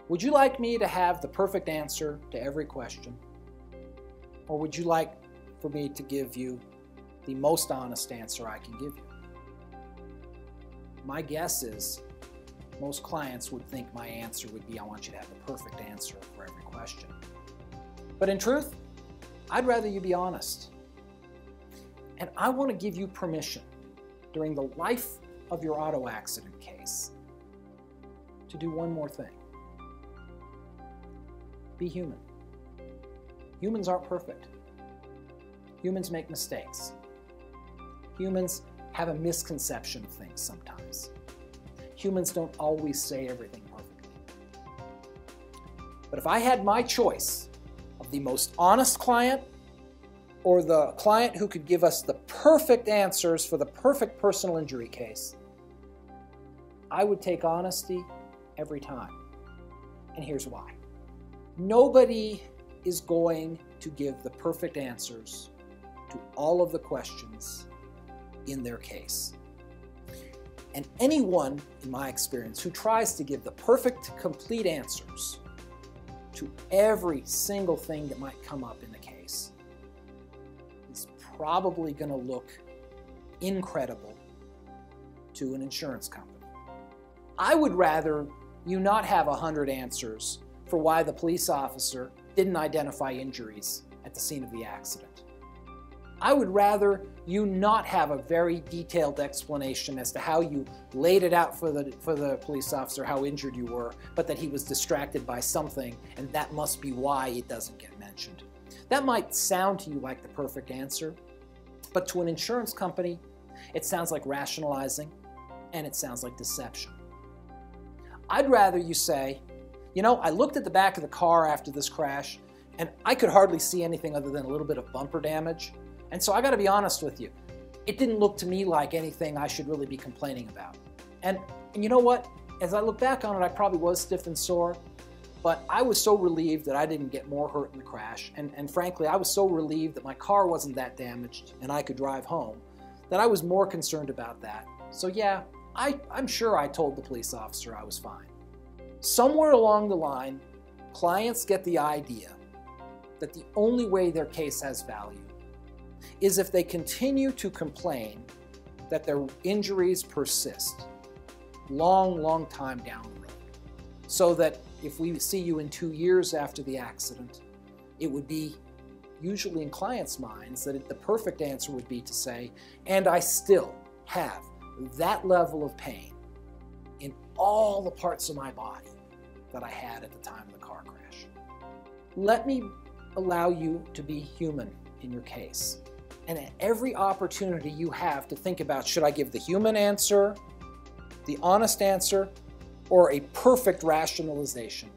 Would you like me to have the perfect answer to every question? Or would you like for me to give you the most honest answer I can give you? My guess is most clients would think my answer would be, I want you to have the perfect answer for every question. But in truth, I'd rather you be honest. And I want to give you permission during the life of your auto accident case to do one more thing. Be human. Humans aren't perfect. Humans make mistakes. Humans have a misconception of things sometimes. Humans don't always say everything perfectly. But if I had my choice of the most honest client or the client who could give us the perfect answers for the perfect personal injury case, I would take honesty every time. And here's why. Nobody is going to give the perfect answers to all of the questions in their case. And anyone, in my experience, who tries to give the perfect, complete answers to every single thing that might come up in the case is probably going to look incredible to an insurance company. I would rather you not have 100 answers for why the police officer didn't identify injuries at the scene of the accident. I would rather you not have a very detailed explanation as to how you laid it out for the police officer how injured you were, but that he was distracted by something and that must be why it doesn't get mentioned. That might sound to you like the perfect answer, but to an insurance company, it sounds like rationalizing and it sounds like deception. I'd rather you say, you know, I looked at the back of the car after this crash and I could hardly see anything other than a little bit of bumper damage. And so I got to be honest with you, it didn't look to me like anything I should really be complaining about. And you know what? As I look back on it, I probably was stiff and sore, but I was so relieved that I didn't get more hurt in the crash. And frankly, I was so relieved that my car wasn't that damaged and I could drive home, that I was more concerned about that. So yeah, I'm sure I told the police officer I was fine. Somewhere along the line, clients get the idea that the only way their case has value is if they continue to complain that their injuries persist long time down the road. So that if we see you in 2 years after the accident, it would be usually in clients' minds that the perfect answer would be to say, and I still have that level of pain in all the parts of my body that I had at the time of the car crash. Let me allow you to be human in your case. And at every opportunity you have to think about, should I give the human answer, the honest answer, or a perfect rationalization?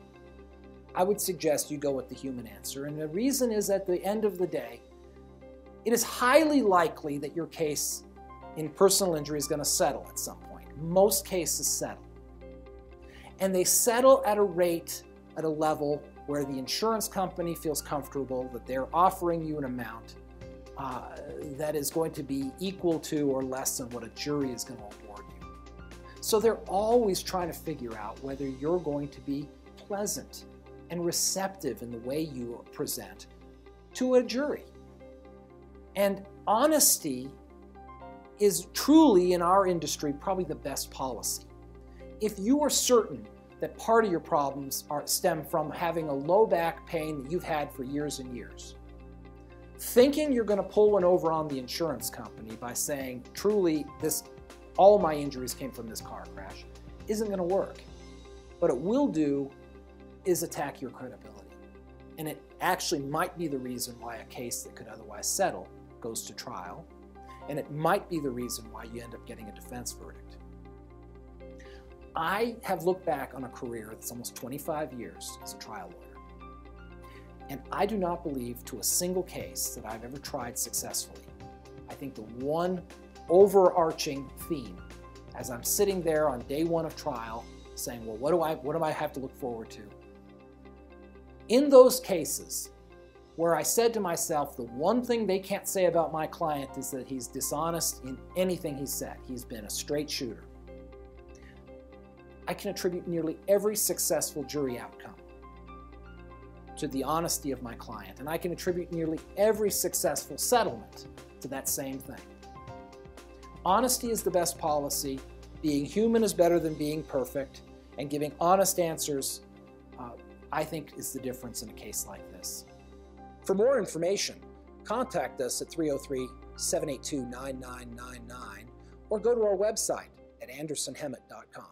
I would suggest you go with the human answer. And the reason is, at the end of the day, it is highly likely that your case in personal injury is going to settle at some point. Most cases settle. And they settle at a rate, at a level where the insurance company feels comfortable that they're offering you an amount that is going to be equal to or less than what a jury is going to award you. So they're always trying to figure out whether you're going to be pleasant and receptive in the way you present to a jury. And honesty is truly, in our industry, probably the best policy. If you are certain that part of your problems stem from having a low back pain that you've had for years and years, thinking you're going to pull one over on the insurance company by saying, truly, all my injuries came from this car crash, isn't going to work. What it will do is attack your credibility. And it actually might be the reason why a case that could otherwise settle goes to trial. And it might be the reason why you end up getting a defense verdict. I have looked back on a career that's almost 25 years as a trial lawyer. And I do not believe to a single case that I've ever tried successfully. I think the one overarching theme, as I'm sitting there on day one of trial saying, well, what do I have to look forward to? In those cases where I said to myself, the one thing they can't say about my client is that he's dishonest in anything he said. He's been a straight shooter. I can attribute nearly every successful jury outcome to the honesty of my client, and I can attribute nearly every successful settlement to that same thing. Honesty is the best policy. Being human is better than being perfect, and giving honest answers, I think, is the difference in a case like this. For more information, contact us at 303-782-9999 or go to our website at andersonhemet.com.